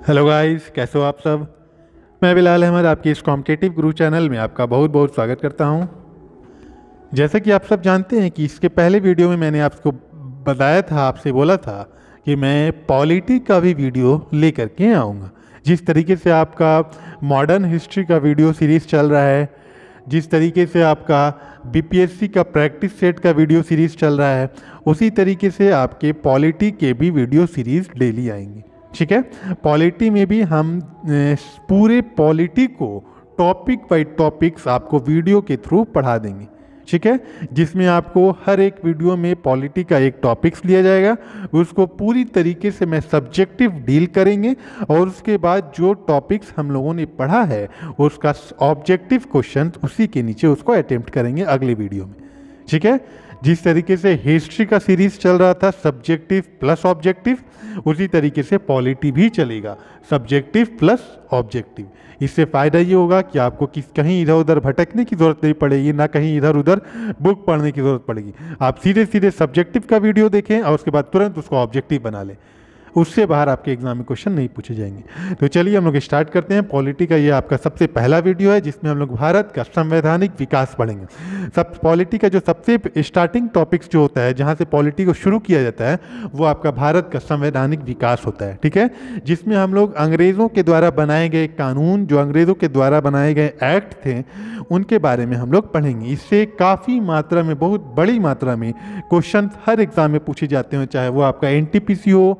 Hello guys, कैसे हो आप सब। मैं बिलाल अहमद आपके इस कॉम्पिटिटिव गुरु चैनल में आपका बहुत बहुत स्वागत करता हूं। जैसे कि आप सब जानते हैं कि इसके पहले वीडियो में मैंने आपको बताया था, आपसे बोला था कि मैं पॉलिटी का भी वीडियो लेकर के आऊँगा। जिस तरीके से आपका मॉडर्न हिस्ट्री का वीडियो सीरीज़ चल रहा है, जिस तरीके से आपका बीपीएससी का प्रैक्टिस सेट का वीडियो सीरीज़ चल रहा है, उसी तरीके से आपके पॉलिटी के भी वीडियो सीरीज़ डेली आएंगे। ठीक है। पॉलिटी में भी हम पूरे पॉलिटी को टॉपिक बाई टॉपिक्स आपको वीडियो के थ्रू पढ़ा देंगे। ठीक है। जिसमें आपको हर एक वीडियो में पॉलिटी का एक टॉपिक्स लिया जाएगा, उसको पूरी तरीके से मैं सब्जेक्टिव डील करेंगे और उसके बाद जो टॉपिक्स हम लोगों ने पढ़ा है उसका ऑब्जेक्टिव क्वेश्चन उसी के नीचे उसको अटेम्प्ट करेंगे अगले वीडियो में। ठीक है। जिस तरीके से हिस्ट्री का सीरीज चल रहा था सब्जेक्टिव प्लस ऑब्जेक्टिव, उसी तरीके से पॉलिटी भी चलेगा सब्जेक्टिव प्लस ऑब्जेक्टिव। इससे फ़ायदा ये होगा कि आपको कहीं इधर उधर भटकने की ज़रूरत नहीं पड़ेगी, ना कहीं इधर उधर बुक पढ़ने की ज़रूरत पड़ेगी। आप सीधे सीधे सब्जेक्टिव का वीडियो देखें और उसके बाद तुरंत उसको ऑब्जेक्टिव बना लें। उससे बाहर आपके एग्जाम में क्वेश्चन नहीं पूछे जाएंगे। तो चलिए हम लोग स्टार्ट करते हैं। पॉलिटी का ये आपका सबसे पहला वीडियो है जिसमें हम लोग भारत का संवैधानिक विकास पढ़ेंगे। सब पॉलिटी का जो सबसे स्टार्टिंग टॉपिक्स जो होता है, जहाँ से पॉलिटी को शुरू किया जाता है, वो आपका भारत का संवैधानिक विकास होता है। ठीक है। जिसमें हम लोग अंग्रेज़ों के द्वारा बनाए गए कानून, जो अंग्रेज़ों के द्वारा बनाए गए एक्ट थे, उनके बारे में हम लोग पढ़ेंगे। इससे काफ़ी मात्रा में, बहुत बड़ी मात्रा में क्वेश्चन हर एग्ज़ाम में पूछे जाते हैं, चाहे वो आपका एनटीपीसी हो,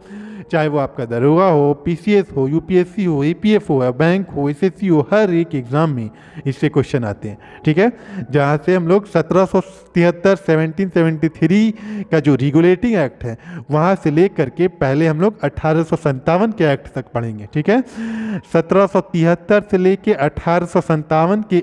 चाहे वो आपका दरोगा हो, पीसीएस हो, यूपीएससी हो, एपीएफ हो, बैंक हो, एसएससी हो, हर एक एग्ज़ाम में इससे क्वेश्चन आते हैं। ठीक है। जहाँ से हम लोग 1773 1773 का जो रेगुलेटिंग एक्ट है वहाँ से लेकर के पहले हम लोग 1857 के एक्ट तक पढ़ेंगे। ठीक है। 1773 से लेके 1857 के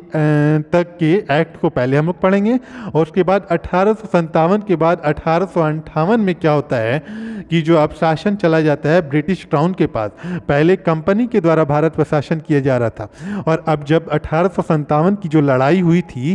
तक के एक्ट को पहले हम लोग पढ़ेंगे और उसके बाद 1857 के बाद 1858 में क्या होता है कि जो अब शासन चला जाता है ब्रिटिश क्राउन के पास। पहले कंपनी के द्वारा भारत पर शासन किया जा रहा था और अब जब 1857 की जो लड़ाई हुई थी,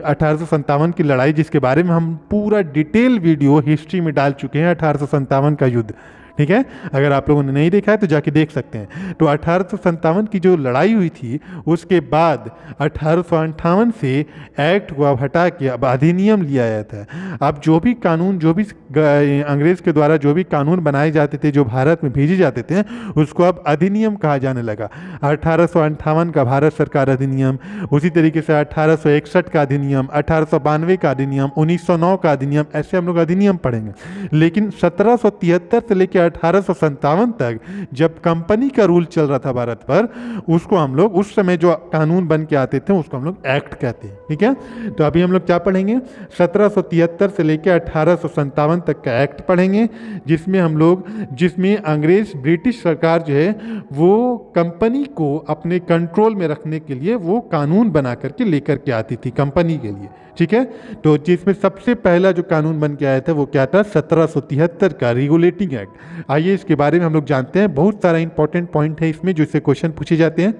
1857 की लड़ाई जिसके बारे में हम पूरा डिटेल वीडियो हिस्ट्री में डाल चुके हैं, 1857 का युद्ध। ठीक है। अगर आप लोगों ने नहीं देखा है तो जाके देख सकते हैं। तो 1857 की जो लड़ाई हुई थी उसके बाद 1858 से एक्ट को अब हटा के अब अधिनियम लिया जाता है। अब जो भी कानून, जो भी अंग्रेज़ के द्वारा जो भी कानून बनाए जाते थे, जो भारत में भेजे जाते थे, उसको अब अधिनियम कहा जाने लगा। 1858 का भारत सरकार अधिनियम, उसी तरीके से 1861 का अधिनियम, 1892 का अधिनियम, 1909 का अधिनियम, ऐसे हम लोग अधिनियम पढ़ेंगे। लेकिन 1773 से लेकर 1857 तक जब कंपनी का रूल चल रहा था भारत पर, उसको हम लोग, उस समय जो कानून बन के आते थे उसको हम लोग एक्ट कहते हैं। ठीक है। तो अभी हम लोग क्या पढ़ेंगे, 1773 से लेकर 1857 तक का एक्ट पढ़ेंगे, जिसमें अंग्रेज, ब्रिटिश सरकार जो है वो कंपनी को अपने कंट्रोल में रखने के लिए वो कानून बना करके लेकर के आती थी कंपनी के लिए। ठीक है। तो जिसमें सबसे पहला जो कानून बन के आया था वो क्या था, 1773 का रेगुलेटिंग एक्ट। आइए इसके बारे में हम लोग जानते हैं। बहुत सारा इंपॉर्टेंट पॉइंट है इसमें जो इससे क्वेश्चन पूछे जाते हैं।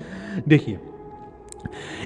देखिए,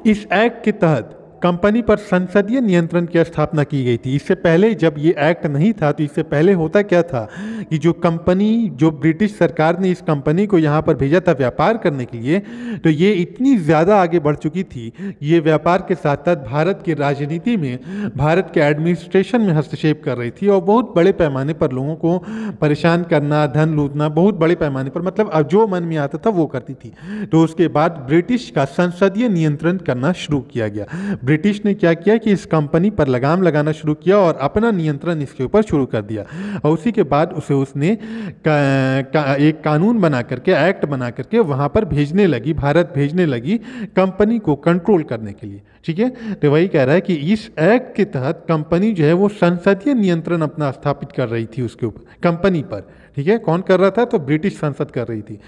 इस एक्ट के तहत कंपनी पर संसदीय नियंत्रण की स्थापना की गई थी। इससे पहले जब ये एक्ट नहीं था तो इससे पहले होता क्या था कि जो कंपनी, जो ब्रिटिश सरकार ने इस कंपनी को यहाँ पर भेजा था व्यापार करने के लिए, तो ये इतनी ज़्यादा आगे बढ़ चुकी थी, ये व्यापार के साथ साथ भारत की राजनीति में, भारत के एडमिनिस्ट्रेशन में हस्तक्षेप कर रही थी और बहुत बड़े पैमाने पर लोगों को परेशान करना, धन लूटना, बहुत बड़े पैमाने पर, मतलब अब जो मन में आता था वो करती थी। तो उसके बाद ब्रिटिश का संसदीय नियंत्रण करना शुरू किया गया। ब्रिटिश ने क्या किया कि इस कंपनी पर लगाम लगाना शुरू किया और अपना नियंत्रण इसके ऊपर शुरू कर दिया और उसी के बाद उसने एक कानून बना करके, एक्ट बना करके वहाँ पर भेजने लगी, भारत भेजने लगी कंपनी को कंट्रोल करने के लिए। ठीक है। तो वही कह रहा है कि इस एक्ट के तहत कंपनी जो है वो संसदीय नियंत्रण अपना स्थापित कर रही थी उसके ऊपर, कंपनी पर। ठीक है। कौन कर रहा था, तो ब्रिटिश संसद कर रही थी।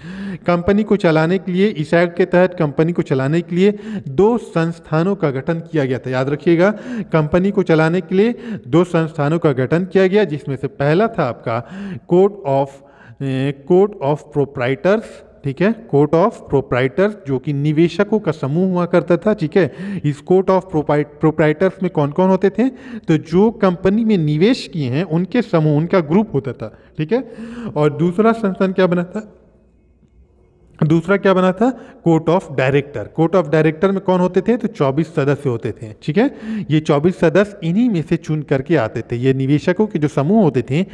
कंपनी को चलाने के लिए, इस एक्ट के तहत कंपनी को चलाने के लिए 2 संस्थानों का गठन किया गया था। याद रखिएगा, कंपनी को चलाने के लिए 2 संस्थानों का गठन किया गया, जिसमें से पहला था आपका कोर्ट ऑफ प्रोप्राइटर्स। ठीक है। कोर्ट ऑफ प्रोप्राइटर्स जो कि निवेशकों का समूह हुआ करता था। ठीक है। इस कोर्ट ऑफ प्रोप्राइटर्स में कौन कौन होते थे, तो जो कंपनी में निवेश किए हैं उनके समूह, उनका ग्रुप होता था। ठीक है। और दूसरा संस्थान क्या बना था, दूसरा क्या बना था, court of director. Court of director में कौन होते थे, तो 24 सदस्य होते थे। ठीक है, ये 24 सदस्य इन्हीं में से चुन करके आते थे। ये निवेशकों के जो समूह होते थे,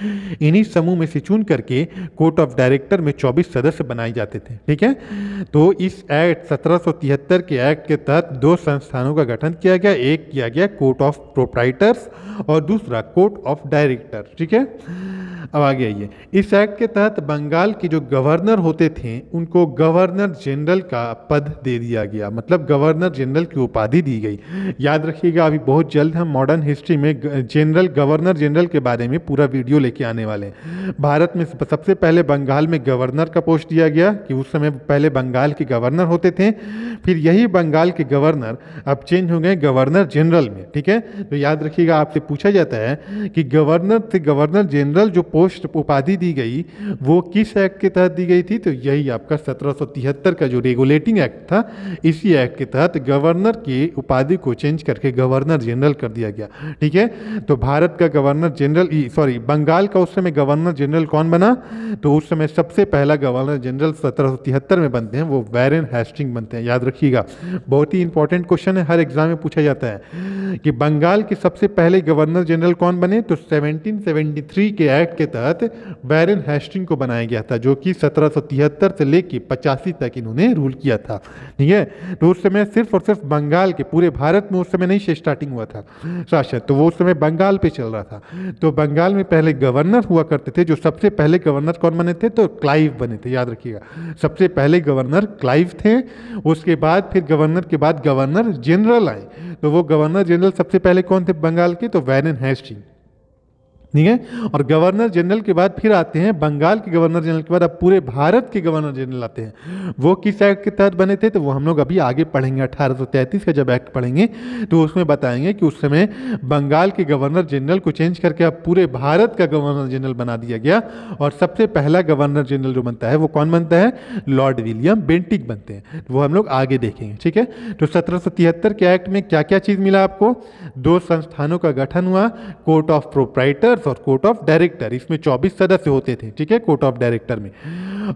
इन्हीं समूह में से चुन करके कोर्ट ऑफ डायरेक्टर में 24 सदस्य बनाए जाते थे। ठीक है, तो इस एक्ट 1773 के एक्ट के तहत दो संस्थानों का गठन किया गया। एक किया गया कोर्ट ऑफ प्रोप्राइटर्स और दूसरा कोर्ट ऑफ डायरेक्टर। ठीक है, अब आगे आइए। इस एक्ट के तहत बंगाल के जो गवर्नर होते थे उनको गवर्नर जनरल का पद दे दिया गया, मतलब गवर्नर जनरल की उपाधि दी गई। याद रखिएगा, अभी बहुत जल्द हम मॉडर्न हिस्ट्री में गवर्नर जनरल के बारे में पूरा वीडियो लेके आने वाले हैं। भारत में सबसे पहले बंगाल में गवर्नर का पोस्ट दिया गया कि उस समय पहले बंगाल के गवर्नर होते थे, फिर यही बंगाल के गवर्नर अब चेंज हो गए गवर्नर जनरल में। ठीक है, तो याद रखिएगा, आपसे पूछा जाता है कि गवर्नर से गवर्नर जनरल जो पोस्ट उपाधि दी गई वो किस एक्ट के तहत दी गई थी, तो यही आपका 1773 का जो रेगुलेटिंग एक्ट था, इसी एक्ट के तहत गवर्नर की उपाधि को चेंज करके गवर्नर जनरल कर दिया गया। ठीक है, तो भारत का गवर्नर जनरल, सॉरी, बंगाल का उस समय गवर्नर जनरल कौन बना, तो उस समय सबसे पहला गवर्नर जनरल 1773 में बनते हैं, वो वैरेन हेस्टिंग बनते हैं। याद रखिएगा, बहुत ही इंपॉर्टेंट क्वेश्चन है, हर एग्जाम में पूछा जाता है कि बंगाल के सबसे पहले गवर्नर जनरल कौन बने, तो 1773 के एक्ट के तहत वैरेन हेस्टिंग को बनाया गया था, जो कि 1773 से लेकर 85 तक इन्होंने रूल किया था। ठीक है, तो उस समय सिर्फ और सिर्फ बंगाल के, पूरे भारत में उस समय नहीं से स्टार्टिंग हुआ था शासन, तो वो उस समय बंगाल पे चल रहा था। तो बंगाल में पहले गवर्नर हुआ करते थे। जो सबसे पहले गवर्नर कौन बने थे, तो क्लाइव बने थे। याद रखिएगा, सबसे पहले गवर्नर क्लाइव थे, उसके बाद फिर गवर्नर के बाद गवर्नर जनरल आए। तो वो गवर्नर जनरल सबसे पहले कौन थे बंगाल के, तो वैरेन हेस्टिंग। ठीक है, और गवर्नर जनरल के बाद फिर आते हैं बंगाल के गवर्नर जनरल के बाद अब पूरे भारत के गवर्नर जनरल आते हैं। वो किस एक्ट के तहत बने थे, तो वो हम लोग अभी आगे पढ़ेंगे। 1833 का जब एक्ट पढ़ेंगे तो उसमें बताएंगे कि उस समय बंगाल के गवर्नर जनरल को चेंज करके अब पूरे भारत का गवर्नर जनरल बना दिया गया। और सबसे पहला गवर्नर जनरल जो बनता है वो कौन बनता है, लॉर्ड विलियम बेंटिक बनते हैं। वो हम लोग आगे देखेंगे। ठीक है, तो 1773 के एक्ट में क्या क्या चीज़ मिला आपको, दो संस्थानों का गठन हुआ, कोर्ट ऑफ प्रोप्राइटर और कोर्ट ऑफ डायरेक्टर। इसमें 24 सदस्य होते थे। ठीक है, कोर्ट ऑफ डायरेक्टर में।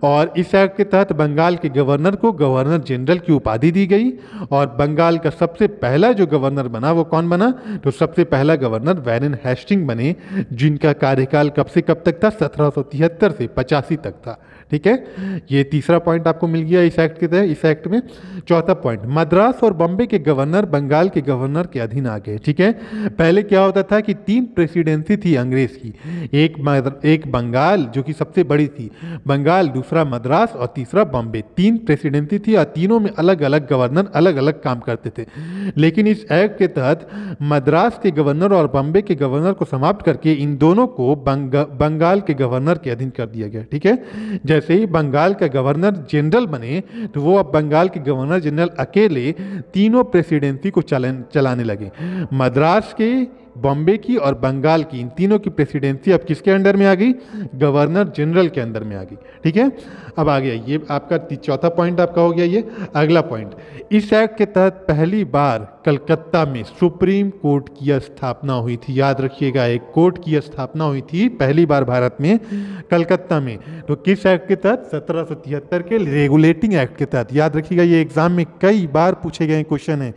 और इस एक्ट के तहत बंगाल के गवर्नर को गवर्नर जनरल की उपाधि दी गई। और बंगाल का सबसे पहला जो गवर्नर बना वो कौन बना, तो सबसे पहला गवर्नर वैरेन हेस्टिंग बने, जिनका कार्यकाल कब से कब तक था, 1773 से 85 तक था। ठीक है, ये तीसरा पॉइंट आपको मिल गया इस एक्ट के तहत, इस एक्ट में। चौथा पॉइंट, मद्रास और बॉम्बे के गवर्नर बंगाल के गवर्नर के अधीन आ गए। ठीक है, पहले क्या होता था कि 3 प्रेसिडेंसी थी अंग्रेज की, एक बंगाल जो कि सबसे बड़ी थी, बंगाल, दूसरा मद्रास और तीसरा बॉम्बे। 3 प्रेसिडेंसी थी और तीनों में अलग अलग गवर्नर अलग अलग काम करते थे। लेकिन इस एक्ट के तहत मद्रास के गवर्नर और बॉम्बे के गवर्नर को समाप्त करके इन दोनों को बंगाल के गवर्नर के अधीन कर दिया गया। ठीक है, जैसे ही बंगाल का गवर्नर जनरल बने तो वो अब बंगाल के गवर्नर जनरल अकेले तीनों प्रेसिडेंसी को चलाने लगे। मद्रास के, बॉम्बे की और बंगाल की, इन तीनों की प्रेसिडेंसी अब किसके अंडर में आ गई, गवर्नर जनरल के अंदर में आ गई। ठीक है, अब आ गया ये आपका चौथा पॉइंट आपका हो गया। ये अगला पॉइंट, इस एक्ट के तहत पहली बार कलकत्ता में सुप्रीम कोर्ट की स्थापना हुई थी। याद रखिएगा, एक कोर्ट की स्थापना हुई थी पहली बार भारत में, कलकत्ता में। तो किस एक्ट के तहत, 1773 के रेगुलेटिंग एक्ट के तहत। याद रखिएगा, ये एग्जाम में कई बार पूछे गए क्वेश्चन है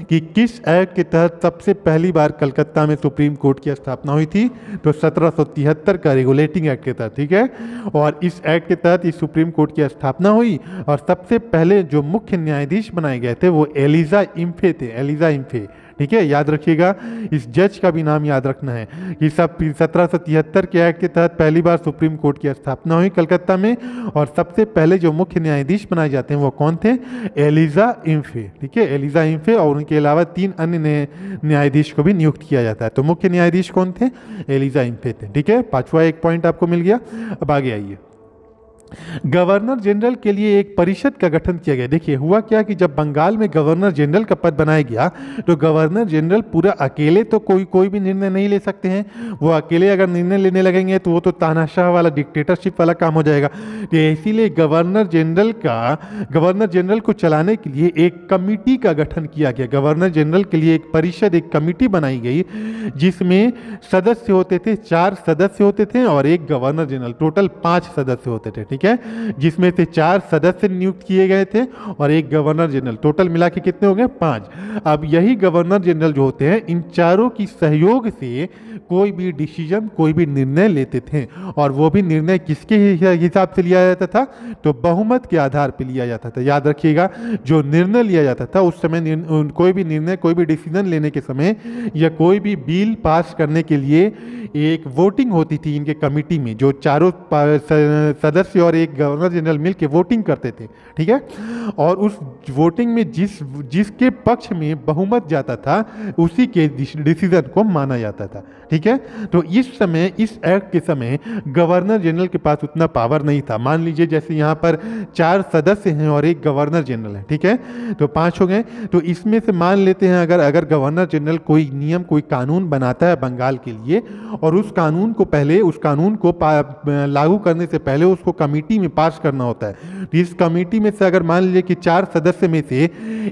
कि किस एक्ट के तहत सबसे पहली बार कलकत्ता में सुप्रीम कोर्ट की स्थापना हुई थी, तो 1773 का रेगुलेटिंग एक्ट के तहत। ठीक है, और इस एक्ट के तहत इस सुप्रीम कोर्ट की स्थापना हुई और सबसे पहले जो मुख्य न्यायाधीश बनाए गए थे वो एलिजा इम्फे थे, एलिजा इम्फे। ठीक है, याद रखिएगा, इस जज का भी नाम याद रखना है कि 1773 के एक्ट के तहत पहली बार सुप्रीम कोर्ट की स्थापना हुई कलकत्ता में और सबसे पहले जो मुख्य न्यायाधीश बनाए जाते हैं वो कौन थे, एलिजा इम्फे। ठीक है, एलिजा इम्फे, और उनके अलावा 3 अन्य न्यायाधीश को भी नियुक्त किया जाता है। तो मुख्य न्यायाधीश कौन थे, एलिजा इम्फे थे। ठीक है, 5वां एक पॉइंट आपको मिल गया। अब आगे आइए, गवर्नर जनरल के लिए एक परिषद का गठन किया गया। देखिए हुआ क्या कि जब बंगाल में गवर्नर जनरल का पद बनाया गया तो गवर्नर जनरल पूरा अकेले तो कोई भी निर्णय नहीं ले सकते हैं। वो अकेले अगर निर्णय लेने लगेंगे तो वो तो तानाशाह वाला, डिक्टेटरशिप वाला काम हो जाएगा। तो इसीलिए गवर्नर जनरल को चलाने के लिए एक कमिटी का गठन किया गया। गवर्नर जनरल के लिए एक परिषद, एक कमिटी बनाई गई जिसमें सदस्य होते थे, 4 सदस्य होते थे और एक गवर्नर जनरल, टोटल 5 सदस्य होते थे। ठीक है, जिसमें से 4 सदस्य नियुक्त किए गए थे और एक गवर्नर जनरल। टोटल मिला के कितने हो गए? 5। अब यही गवर्नर जनरल जो होते हैं, इन चारों की सहयोग से कोई भी डिसीजन, कोई भी निर्णय लेते थे, और वो भी निर्णय किसके हिसाब से लिया जाता था? तो बहुमत के आधार पर लिया जाता था। याद रखिएगा, जो निर्णय लिया जाता था उस समय, कोई भी निर्णय, कोई भी डिसीजन लेने के समय या कोई भी बिल पास करने के लिए एक वोटिंग होती थी इनके कमिटी में, जो चारों सदस्य और एक गवर्नर जनरल मिलकर वोटिंग करते थे, ठीक है। और उस वोटिंग में जिसके पक्ष में बहुमत जाता था उसी के डिसीजन को माना जाता था, ठीक है। तो इस समय, इस एक्ट के समय गवर्नर जनरल के पास उतना पावर नहीं था। मान लीजिए जैसे यहाँ पर 4 सदस्य हैं और एक गवर्नर जनरल है, ठीक है, तो 5 हो गए। तो इसमें से मान लेते हैं अगर गवर्नर जनरल कोई नियम, कोई कानून बनाता है बंगाल के लिए, और उस कानून को लागू करने से पहले उसको कमेटी में पास करना होता है। तो इस कमेटी में से अगर मान लीजिए कि 4 सदस्य में से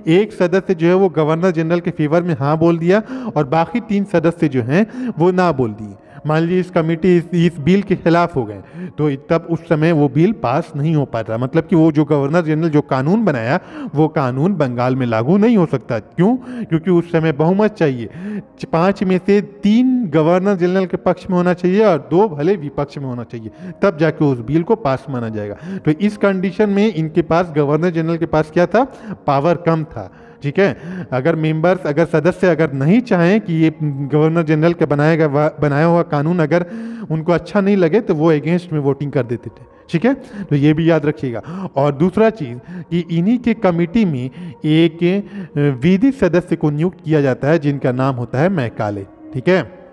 एक सदस्य जो है वो गवर्नर जनरल के फेवर में हाँ बोल दिया और बाकी 3 सदस्य जो हैं वो ना बोल दिए, मान लीजिए इस कमेटी इस बिल के खिलाफ हो गए, तो तब उस समय वो बिल पास नहीं हो पाता। मतलब कि वो जो गवर्नर जनरल जो कानून बनाया वो कानून बंगाल में लागू नहीं हो सकता। क्यों? क्योंकि उस समय बहुमत चाहिए, 5 में से 3 गवर्नर जनरल के पक्ष में होना चाहिए और 2 भले विपक्ष में होना चाहिए, तब जाके उस बिल को पास माना जाएगा। तो इस कंडीशन में इनके पास, गवर्नर जनरल के पास क्या था? पावर कम था, ठीक है। अगर सदस्य अगर नहीं चाहें कि ये गवर्नर जनरल का बनाया हुआ कानून अगर उनको अच्छा नहीं लगे तो वो अगेंस्ट में वोटिंग कर देते थे, ठीक है। तो ये भी याद रखिएगा। और दूसरा चीज़ कि इन्हीं के कमेटी में एक विधि सदस्य को नियुक्त किया जाता है जिनका नाम होता है मैकाले, ठीक है।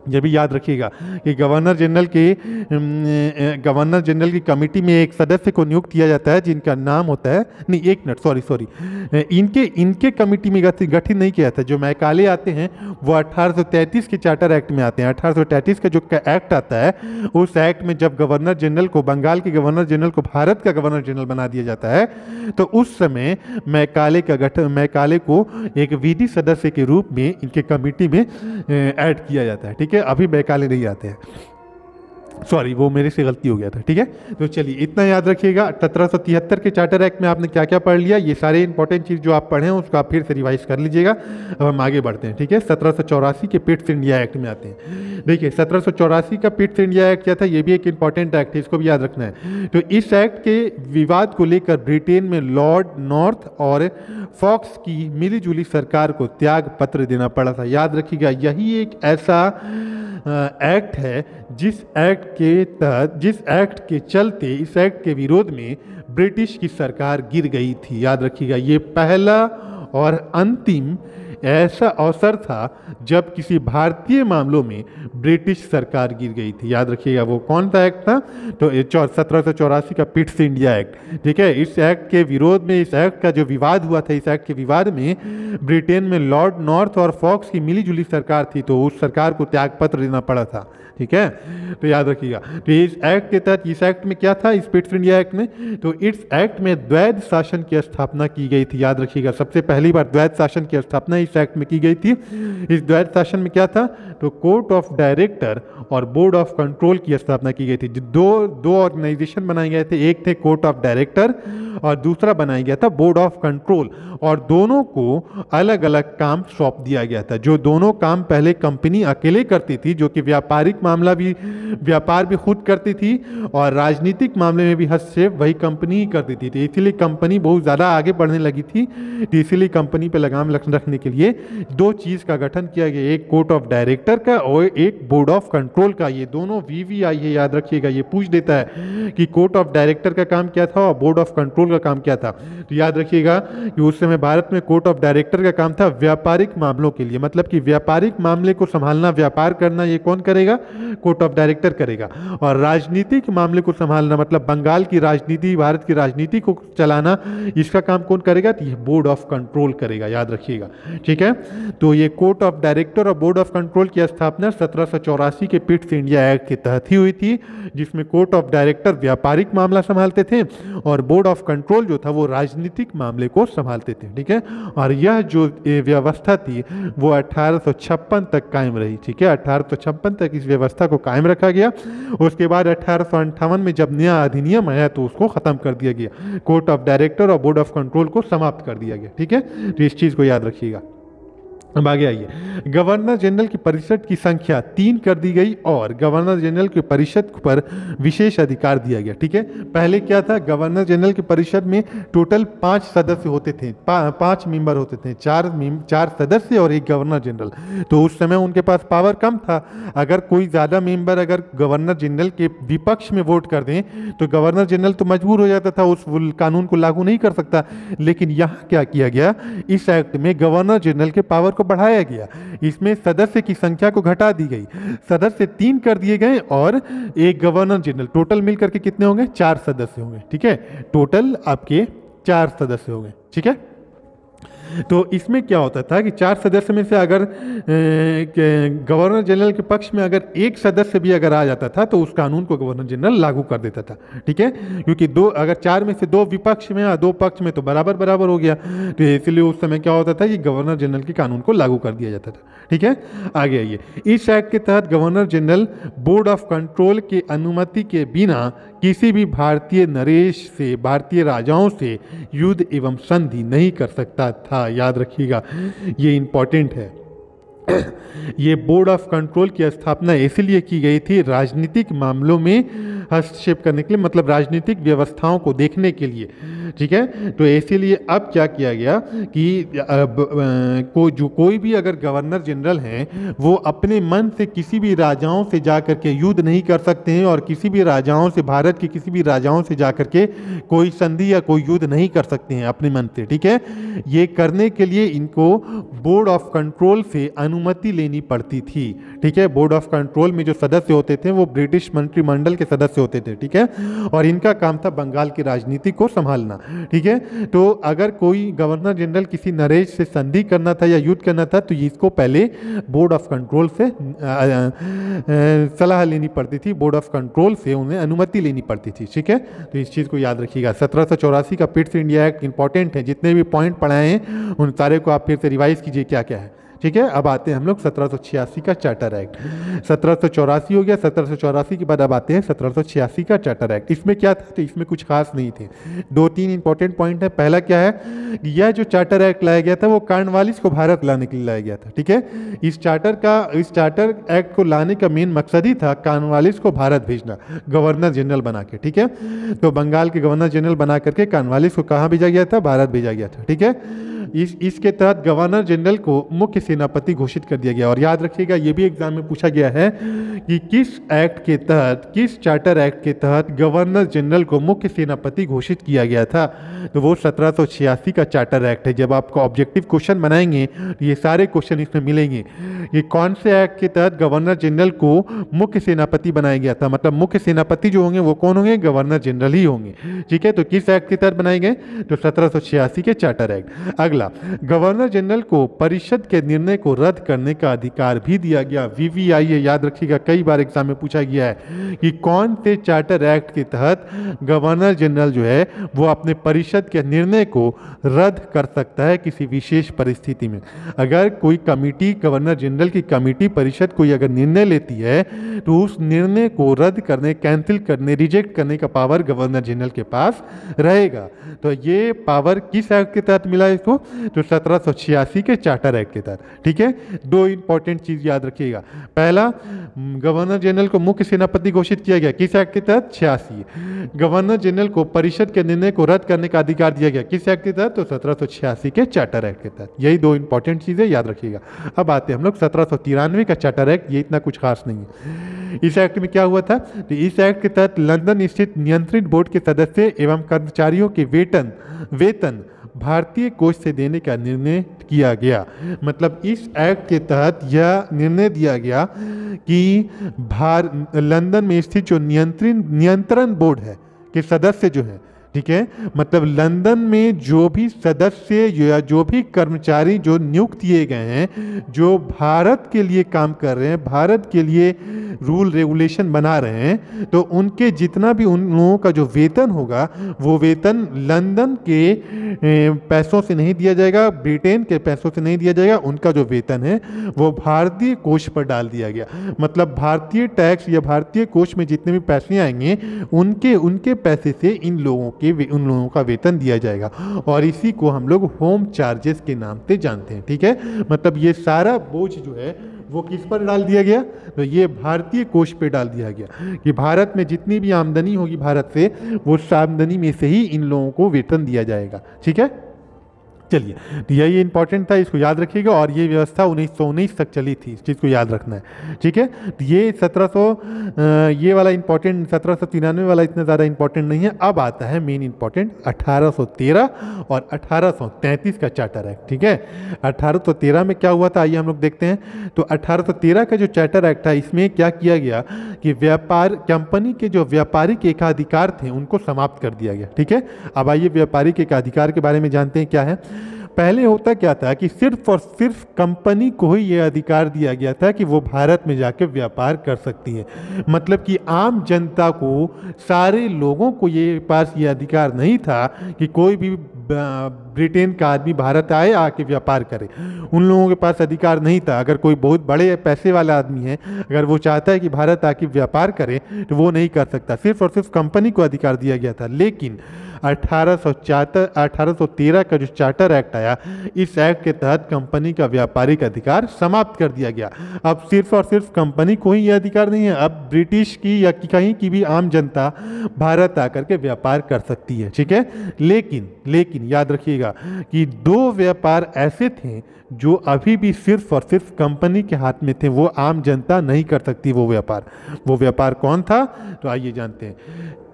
ये भी याद रखिएगा कि गवर्नर जनरल की कमेटी में एक सदस्य को नियुक्त किया जाता है जिनका नाम होता है, नहीं एक मिनट, सॉरी, इनके कमेटी में गठित नहीं किया था। जो मैकाले आते हैं वो 1833 के चार्टर एक्ट में आते हैं। 1833 का जो एक्ट आता है, उस एक्ट में जब गवर्नर जनरल को, बंगाल के गवर्नर जनरल को भारत का गवर्नर जनरल बना दिया जाता है, तो उस समय मैकाले को एक विधि सदस्य के रूप में इनके कमेटी में ऐड किया जाता है, ठीक है। अभी मैकाले नहीं आते हैं, सॉरी, वो मेरे से गलती हो गया था, ठीक है। तो चलिए इतना याद रखिएगा। 1773 के चार्टर एक्ट में आपने क्या क्या पढ़ लिया, ये सारे इंपॉर्टेंट चीज़ जो आप पढ़े हैं उसको आप फिर से रिवाइज कर लीजिएगा। अब हम आगे बढ़ते हैं, ठीक है। 1784 के पिट्स इंडिया एक्ट में आते हैं। देखिए 1784 का पिट्स इंडिया एक्ट क्या था, ये भी एक इंपॉर्टेंट एक्ट है, इसको भी याद रखना है। तो इस एक्ट के विवाद को लेकर ब्रिटेन में लॉर्ड नॉर्थ और फॉक्स की मिलीजुली सरकार को त्याग पत्र देना पड़ा था। याद रखिएगा, यही एक ऐसा एक्ट है जिस एक्ट के चलते, इस एक्ट के विरोध में ब्रिटिश की सरकार गिर गई थी। याद रखिएगा, ये पहला और अंतिम ऐसा अवसर था जब किसी भारतीय मामलों में ब्रिटिश सरकार गिर गई थी। याद रखिएगा वो कौन सा एक्ट था, तो 1784 का पिट्स इंडिया एक्ट, ठीक है। इस एक्ट के विरोध में, इस एक्ट का जो विवाद हुआ था, इस एक्ट के विवाद में ब्रिटेन में लॉर्ड नॉर्थ और फॉक्स की मिलीजुली सरकार थी, तो उस सरकार को त्यागपत्र देना पड़ा था, ठीक है। तो याद रखिएगा, तो इस एक्ट के तहत, इस एक्ट में क्या था, इस पिट्स इंडिया एक्ट में, तो इस एक्ट में द्वैध शासन की स्थापना की गई थी। याद रखिएगा, सबसे पहली बार द्वैध शासन की स्थापना इस एक्ट में की गई थी। इस द्वैध शासन में क्या था, तो कोर्ट ऑफ डायरेक्टर और बोर्ड ऑफ कंट्रोल की स्थापना की गई थी। दो ऑर्गेनाइजेशन बनाए गए थे, एक थे कोर्ट ऑफ डायरेक्टर और दूसरा बनाया गया था बोर्ड ऑफ कंट्रोल, और दोनों को अलग अलग काम सौंप दिया गया था। जो दोनों काम पहले कंपनी अकेले करती थी, जो कि व्यापार भी खुद करती थी और राजनीतिक मामले में भी हस्तक्षेप वही कंपनी ही करती थी। तो इसीलिए कंपनी बहुत ज़्यादा आगे बढ़ने लगी थी, तो इसीलिए कंपनी पे लगाम रखने के लिए 2 चीज़ का गठन किया गया, एक कोर्ट ऑफ डायरेक्टर का और एक बोर्ड ऑफ कंट्रोल का। ये दोनों VVI है, याद रखिएगा। ये पूछ देता है कि कोर्ट ऑफ डायरेक्टर का काम क्या था और बोर्ड ऑफ कंट्रोल का काम क्या था। तो याद रखिएगा कि उस समय भारत में कोर्ट ऑफ डायरेक्टर का काम था व्यापारिक मामलों के लिए, मतलब कि व्यापारिक मामले को संभालना, व्यापार करना, ये कौन करेगा, कोर्ट ऑफ डायरेक्टर करेगा। और राजनीतिक मामले को संभालना, मतलब बंगाल की राजनीति, भारत की राजनीति को चलाना, इसका काम कौन करेगा, तो ये बोर्ड ऑफ कंट्रोल करेगा। याद रखिएगा, ठीक ठीक है। तो ये कोर्ट ऑफ डायरेक्टर और बोर्ड ऑफ कंट्रोल की स्थापना 1784 के पिट्स इंडिया एक्ट के तहत ही हुई थी, जिसमें कोर्ट ऑफ डायरेक्टर व्यापारिक मामला संभालते थे और बोर्ड ऑफ कंट्रोल जो था वो राजनीतिक मामले को संभालते थे। ठीक है, और यह जो व्यवस्था थी वो 1856 तक कायम रही। ठीक है, 1856 तक इस व्यवस्था को कायम रखा गया। उसके बाद 1858 में जब नया अधिनियम आया तो उसको ख़त्म कर दिया गया, कोर्ट ऑफ डायरेक्टर और बोर्ड ऑफ कंट्रोल को समाप्त कर दिया गया। ठीक है, तो इस चीज़ को याद रखिएगा। अब आगे आइए, गवर्नर जनरल की परिषद की संख्या 3 कर दी गई और गवर्नर जनरल की परिषद पर विशेष अधिकार दिया गया। ठीक है, पहले क्या था, गवर्नर जनरल की परिषद में टोटल 5 सदस्य होते थे, 5 मेंबर होते थे, 4 सदस्य और एक गवर्नर जनरल। तो उस समय उनके पास पावर कम था। अगर कोई ज़्यादा मेंबर अगर गवर्नर जनरल के विपक्ष में वोट कर दें तो गवर्नर जनरल तो मजबूर हो जाता था, उस कानून को लागू नहीं कर सकता। लेकिन यहाँ क्या किया गया, इस एक्ट में गवर्नर जनरल के पावर बढ़ाया गया, इसमें सदस्य की संख्या को घटा दी गई, सदस्य 3 कर दिए गए और एक गवर्नर जनरल, टोटल मिलकर के कितने होंगे, 4 सदस्य होंगे। ठीक है, टोटल आपके 4 सदस्य होंगे। ठीक है, तो इसमें क्या होता था कि 4 सदस्य में से अगर गवर्नर जनरल के पक्ष में अगर एक सदस्य भी अगर आ जाता था तो उस कानून को गवर्नर जनरल लागू कर देता था। ठीक है, क्योंकि अगर 4 में से 2 विपक्ष में या 2 पक्ष में तो बराबर बराबर हो गया, तो इसलिए उस समय क्या होता था कि गवर्नर जनरल के कानून को लागू कर दिया जाता था। ठीक है, आगे आइए, इस एक्ट के तहत governor general board of control के अनुमति के बिना किसी भी भारतीय नरेश से, भारतीय राजाओं से युद्ध एवं संधि नहीं कर सकता था। याद रखिएगा, ये इंपॉर्टेंट है। ये बोर्ड ऑफ कंट्रोल की स्थापना इसलिए की गई थी राजनीतिक मामलों में हस्तक्षेप करने के लिए, मतलब राजनीतिक व्यवस्थाओं को देखने के लिए। ठीक है, तो इसीलिए अब क्या किया गया कि कोई भी अगर गवर्नर जनरल हैं वो अपने मन से किसी भी राजाओं से जाकर के युद्ध नहीं कर सकते हैं और किसी भी राजाओं से, भारत के किसी भी राजाओं से जाकर के कोई संधि या कोई युद्ध नहीं कर सकते हैं अपने मन से। ठीक है, ये करने के लिए इनको बोर्ड ऑफ कंट्रोल से अनुमति लेनी पड़ती थी। ठीक है, बोर्ड ऑफ कंट्रोल में जो सदस्य होते थे वो ब्रिटिश मंत्रिमंडल के सदस्य होते थे। ठीक है, और इनका काम था बंगाल की राजनीति को संभालना। ठीक है, तो अगर कोई गवर्नर जनरल किसी नरेश से संधि करना था या युद्ध करना था तो इसको पहले बोर्ड ऑफ कंट्रोल से सलाह लेनी पड़ती थी, बोर्ड ऑफ कंट्रोल से उन्हें अनुमति लेनी पड़ती थी। ठीक है, तो इस चीज़ को याद रखिएगा। 1784 का पिट्स इंडिया एक्ट इंपॉर्टेंट है, जितने भी पॉइंट पढ़ाए हैं उन सारे को आप फिर से रिवाइज कीजिए क्या क्या है। ठीक है, अब आते हैं हम लोग 1786 का चार्टर एक्ट। 1784 हो गया, 1784 के बाद अब आते हैं 1786 का चार्टर एक्ट। इसमें क्या था, तो इसमें कुछ खास नहीं थे। 2-3 इंपॉर्टेंट पॉइंट है। पहला क्या है, यह जो चार्टर एक्ट लाया गया था वो कॉर्नवालिस को भारत लाने के लिए लाया गया था। ठीक है, इस चार्टर एक्ट को लाने का मेन मकसद ही था कॉर्नवालिस को भारत भेजना, गवर्नर जनरल बना के। ठीक है, तो बंगाल के गवर्नर जनरल बना करके कॉर्नवालिस को कहाँ भेजा गया था, भारत भेजा गया था। ठीक है, इसके तहत गवर्नर जनरल को मुख्य सेनापति घोषित कर दिया गया। और याद रखिएगा, ये भी एग्जाम में पूछा गया है कि किस एक्ट के तहत, किस चार्टर एक्ट के तहत गवर्नर जनरल को मुख्य सेनापति घोषित किया गया था, तो वो 1786 का चार्टर एक्ट है। जब आपको ऑब्जेक्टिव क्वेश्चन बनाएंगे तो ये सारे क्वेश्चन इसमें मिलेंगे। ये कौन से एक्ट के तहत गवर्नर जनरल को मुख्य सेनापति बनाया गया था, मतलब मुख्य सेनापति जो होंगे वो कौन होंगे, गवर्नर जनरल ही होंगे। ठीक है, तो किस एक्ट के तहत बनाए गए, तो 1786 के चार्टर एक्ट। अगला, गवर्नर जनरल को परिषद के निर्णय को रद्द करने का अधिकार भी दिया गया। VVI याद रखिएगा, कई बार एग्जाम में पूछा गया है कि कौन से चार्टर एक्ट के तहत गवर्नर जनरल जो है वो अपने परिषद के निर्णय को रद्द कर सकता है किसी विशेष परिस्थिति में। अगर कोई कमिटी, गवर्नर जनरल की कमिटी, परिषद कोई अगर निर्णय लेती है तो उस निर्णय को रद्द करने, कैंसिल करने, रिजेक्ट करने का पावर गवर्नर जनरल के पास रहेगा। तो ये पावर किस एक्ट के तहत मिला इसको, तो 1786 के चार्टर एक्ट के तहत। ठीक है, 2 इंपॉर्टेंट चीज याद रखिएगा। पहला, गवर्नर जनरल को मुख्य सेनापति घोषित किया गया, किस एक्ट के तहत, 86। गवर्नर जनरल को परिषद के निर्णय को रद्द करने का अधिकार दिया गया, किस एक्ट के तहत, तो 1786 के चार्टर एक्ट के तहत। यही 2 इंपॉर्टेंट चीजें याद रखिएगा। अब आते हैं हम लोग 1793 का चार्टर एक्ट। ये इतना कुछ खास नहीं है। इस एक्ट में क्या हुआ था, तो इस एक्ट के तहत लंदन स्थित नियंत्रित बोर्ड के सदस्य एवं कर्मचारियों के वेतन भारतीय कोष से देने का निर्णय किया गया। मतलब इस एक्ट के तहत यह निर्णय दिया गया कि लंदन में स्थित जो नियंत्रण बोर्ड है के सदस्य जो हैं, ठीक है। मतलब लंदन में जो भी सदस्य या जो भी कर्मचारी जो नियुक्त किए गए हैं, जो भारत के लिए काम कर रहे हैं, भारत के लिए रूल रेगुलेशन बना रहे हैं, तो उनके जितना भी उन लोगों का जो वेतन होगा, वो वेतन लंदन के पैसों से नहीं दिया जाएगा, ब्रिटेन के पैसों से नहीं दिया जाएगा। उनका जो वेतन है वो भारतीय कोष पर डाल दिया गया। मतलब भारतीय टैक्स या भारतीय कोष में जितने भी पैसे आएंगे, उनके उनके पैसे से उन लोगों का वेतन दिया जाएगा। और इसी को हम लोग होम चार्जेस के नाम से जानते हैं। ठीक है, मतलब ये सारा बोझ जो है वो किस पर डाल दिया गया, तो ये भारतीय कोष पे डाल दिया गया कि भारत में जितनी भी आमदनी होगी भारत से, वो उस आमदनी में से ही इन लोगों को वेतन दिया जाएगा। ठीक है, चलिए, तो यही इंपॉर्टेंट था, इसको याद रखिएगा। और ये व्यवस्था 1919 तक चली थी, इस चीज़ को याद रखना है। ठीक है, तो ये 1700 ये वाला इंपॉर्टेंट, 1793 वाला इतना ज़्यादा इंपॉर्टेंट नहीं है। अब आता है मेन इंपॉर्टेंट 1813 और 1833 का चार्टर एक्ट। ठीक है, 1813 में क्या हुआ था, आइए हम लोग देखते हैं। तो 1813 का जो चार्टर एक्ट था, इसमें क्या किया गया कि कंपनी के जो व्यापारिक एकाधिकार थे उनको समाप्त कर दिया गया। ठीक है, अब आइए व्यापारिक एकाधिकार के बारे में जानते हैं क्या है। पहले होता क्या था कि सिर्फ और सिर्फ कंपनी को ही यह अधिकार दिया गया था कि वो भारत में जाकर व्यापार कर सकती है। मतलब कि आम जनता को, सारे लोगों को ये पास ये अधिकार नहीं था कि कोई भी ब्रिटेन का आदमी भारत आए आके व्यापार करे। उन लोगों के पास अधिकार नहीं था। अगर कोई बहुत बड़े पैसे वाला आदमी है, अगर वो चाहता है कि भारत आके व्यापार करे, तो वो नहीं कर सकता। सिर्फ और सिर्फ कंपनी को अधिकार दिया गया था। लेकिन 1813 का जो चार्टर एक्ट आया, इस एक्ट के तहत कंपनी का व्यापारिक अधिकार समाप्त कर दिया गया। अब सिर्फ और सिर्फ कंपनी को ही यह अधिकार नहीं है, अब ब्रिटिश की या कहीं की भी आम जनता भारत आकर के व्यापार कर सकती है। ठीक है, लेकिन याद रखिएगा कि दो व्यापार ऐसे थे जो अभी भी सिर्फ और सिर्फ कंपनी के हाथ में थे, वो आम जनता नहीं कर सकती। वो व्यापार कौन था, तो आइए जानते हैं।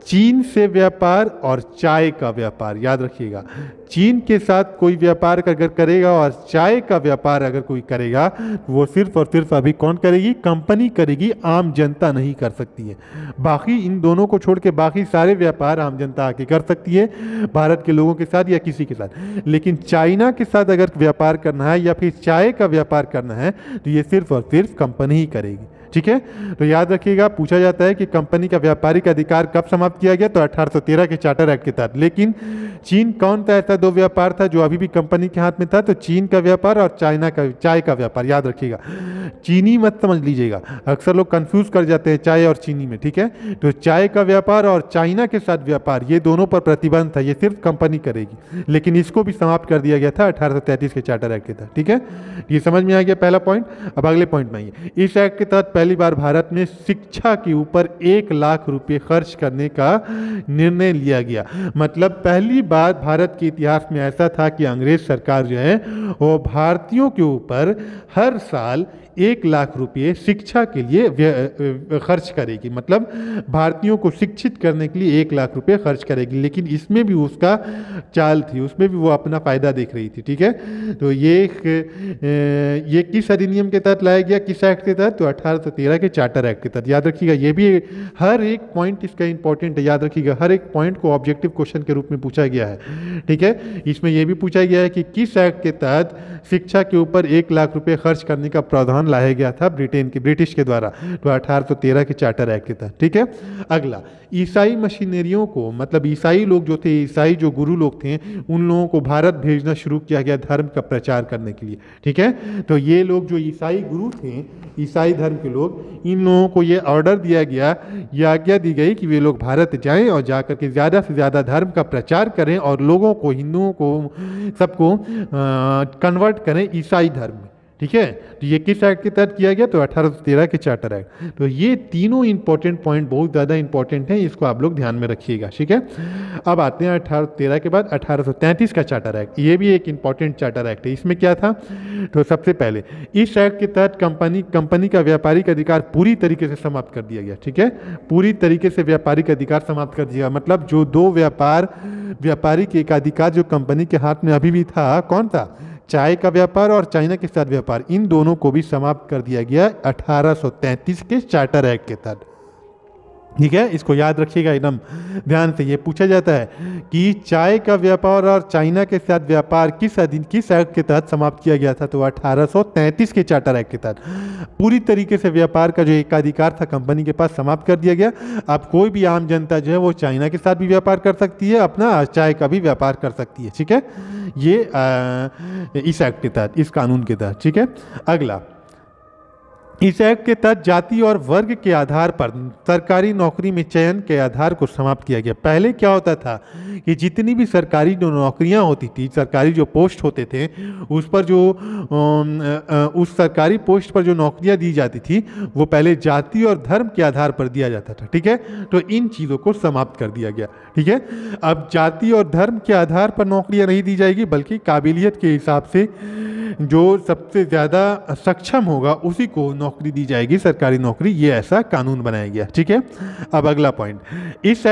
चीन से व्यापार और चाय का व्यापार। याद रखिएगा, चीन के साथ कोई व्यापार अगर करेगा और चाय का व्यापार अगर कोई करेगा, तो वो सिर्फ और सिर्फ अभी कौन करेगी, कंपनी करेगी, आम जनता नहीं कर सकती है। बाकी इन दोनों को छोड़ के बाकी सारे व्यापार आम जनता आके कर सकती है, भारत के लोगों के साथ या किसी के साथ। लेकिन चाइना के साथ अगर व्यापार करना है या फिर चाय का व्यापार करना है, तो ये सिर्फ और सिर्फ कंपनी ही करेगी। ठीक है, तो याद रखिएगा, पूछा जाता है कि कंपनी का व्यापारिक अधिकार कब समाप्त किया गया, तो 1813 के चार्टर एक्ट के तहत। लेकिन चीन कौन सा ऐसा दो व्यापार था जो अभी भी कंपनी के हाथ में था, तो चीन का व्यापार और चाय का व्यापार। याद रखिएगा, चीनी मत समझ लीजिएगा, अक्सर लोग कंफ्यूज कर जाते हैं चाय और चीनी में। ठीक है, तो चाय का व्यापार और चाइना के साथ व्यापार, ये दोनों पर प्रतिबंध था, ये सिर्फ कंपनी करेगी। लेकिन इसको भी समाप्त कर दिया गया था 1833 के चार्टर एक्ट के तहत। ठीक है, ये समझ में आ गया पहला पॉइंट। अब अगले पॉइंट में आइए। इस एक्ट के तहत पहली बार भारत में शिक्षा के ऊपर 1 लाख रुपए खर्च करने का निर्णय लिया गया। मतलब पहली बार भारत के इतिहास में ऐसा था कि अंग्रेज सरकार जो है वो भारतीयों के ऊपर हर साल 1 लाख रुपए शिक्षा के लिए खर्च करेगी। मतलब भारतीयों को शिक्षित करने के लिए 1 लाख रुपए खर्च करेगी। लेकिन इसमें भी उसका चाल थी, उसमें भी वो अपना फायदा देख रही थी। ठीक है, तो ये किस अधिनियम के तहत लाया गया, किस एक्ट के तहत, तो 1813 के चार्टर एक्ट के तहत। याद रखिएगा, ये भी हर एक पॉइंट इसका इंपॉर्टेंट है। याद रखिएगा, हर एक पॉइंट को ऑब्जेक्टिव क्वेश्चन के रूप में पूछा गया है। ठीक है, इसमें यह भी पूछा गया है कि किस एक्ट के तहत शिक्षा के ऊपर 1 लाख रुपए खर्च करने का प्रावधान लाया गया था ब्रिटिश के द्वारा, तो 1813 के चार्टर एक्ट के तहत। ठीक है, अगला, ईसाई मशीनरियों को, मतलब ईसाई लोग जो थे, ईसाई जो गुरु लोग थे, उन लोगों को भारत भेजना शुरू किया गया धर्म का प्रचार करने के लिए। ठीक है, तो ये लोग जो ईसाई गुरु थे, ईसाई धर्म के लोग, इन लोगों को ये ऑर्डर दिया गया, ये आज्ञा दी गई कि वे लोग भारत जाएं और जाकर के ज़्यादा से ज़्यादा धर्म का प्रचार करें और लोगों को, हिंदुओं को, सबको कन्वर्ट करें ईसाई धर्म में। ठीक है, तो ये किस एक्ट के तहत किया गया, तो 1813 के चार्टर एक्ट। तो ये तीनों इंपॉर्टेंट पॉइंट बहुत ज़्यादा इंपॉर्टेंट हैं, इसको आप लोग ध्यान में रखिएगा। ठीक है, अब आते हैं 1813 के बाद 1833 का चार्टर एक्ट। ये भी एक इंपॉर्टेंट चार्टर एक्ट है। इसमें क्या था, तो सबसे पहले इस एक्ट के तहत कंपनी का व्यापारिक अधिकार पूरी तरीके से समाप्त कर दिया गया। ठीक है, पूरी तरीके से व्यापारिक अधिकार समाप्त कर दिया। मतलब जो दो व्यापारिक एकाधिकार जो कंपनी के हाथ में अभी भी था, कौन था, चाय का व्यापार और चाइना के साथ व्यापार, इन दोनों को भी समाप्त कर दिया गया 1833 के चार्टर एक्ट के तहत। ठीक है, इसको याद रखिएगा एकदम ध्यान से। ये पूछा जाता है कि चाय का व्यापार और चाइना के साथ व्यापार किस एक्ट के तहत समाप्त किया गया था? तो 1833 के चार्टर एक्ट के तहत पूरी तरीके से व्यापार का जो एकाधिकार था कंपनी के पास समाप्त कर दिया गया। अब कोई भी आम जनता जो है वो चाइना के साथ भी व्यापार कर सकती है, अपना चाय का भी व्यापार कर सकती है। ठीक है, ये इस एक्ट के तहत, इस कानून के तहत। ठीक है, अगला, इस एक्ट के तहत जाति और वर्ग के आधार पर सरकारी नौकरी में चयन के आधार को समाप्त किया गया। पहले क्या होता था कि जितनी भी सरकारी जो नौकरियां होती थी, सरकारी जो पोस्ट होते थे, उस पर जो उस सरकारी पोस्ट पर जो नौकरियां दी जाती थी वो पहले जाति और धर्म के आधार पर दिया जाता था। ठीक है, तो इन चीज़ों को समाप्त कर दिया गया। ठीक है, अब जाति और धर्म के आधार पर नौकरियां नहीं दी जाएगी, बल्कि काबिलियत के हिसाब से जो सबसे ज़्यादा सक्षम होगा उसी को नौकरी दी जाएगी, सरकारी नौकरी। ये ऐसा कानून बनाया गया। ठीक है, अब अगला पॉइंट, इस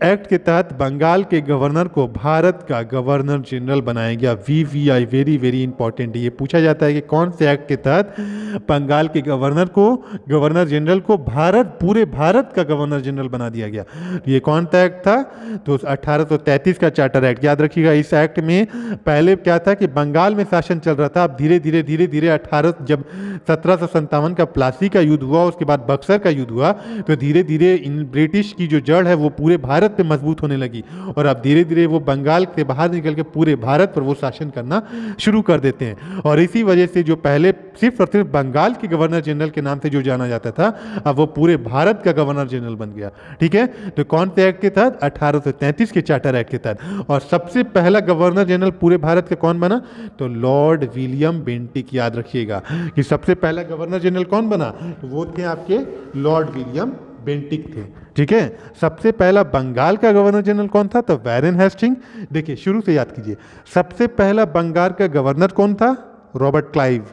एक्ट के तहत बंगाल के गवर्नर को भारत का गवर्नर जनरल बनाया गया। VVI, very very important. ये पूछा जाता है कि कौन से एक्ट के तहत बंगाल के गवर्नर जनरल को पूरे भारत का गवर्नर जनरल बना दिया गया। ये कौन सा एक्ट था? तो 1833 का चार्टर एक्ट। याद रखिएगा, इस एक्ट में पहले क्या था कि बंगाल में शासन चल रहा था। अब धीरे धीरे जब 1757 का प्लासी का युद्ध हुआ, उसके बाद बक्सर का युद्ध हुआ, तो धीरे धीरे इन ब्रिटिश की जो जड़ है वो पूरे भारत पे मजबूत होने लगी, और अब धीरे धीरे वो बंगाल से बाहर निकल के पूरे भारत पर वो शासन करना शुरू कर देते हैं। और इसी वजह से जो पहले सिर्फ और सिर्फ बंगाल के गवर्नर जनरल के नाम से जो जाना जाता था, अब वो पूरे भारत का गवर्नर जनरल बन गया। ठीक है, तो कौन से एक्ट के तहत? 1833 के चार्टर एक्ट के तहत। और सबसे पहला गवर्नर जनरल पूरे भारत का कौन बना? तो लॉर्ड विलियम बेंटिक। याद रखिएगा कि सबसे पहला गवर्नर जनरल कौन बना? तो वो थे आपके लॉर्ड विलियम बेंटिक थे। ठीक है, सबसे पहला बंगाल का गवर्नर जनरल कौन था? तो वैरेन हेस्टिंग। देखिए, शुरू से याद कीजिए, सबसे पहला बंगाल का गवर्नर कौन था? Robert Clive.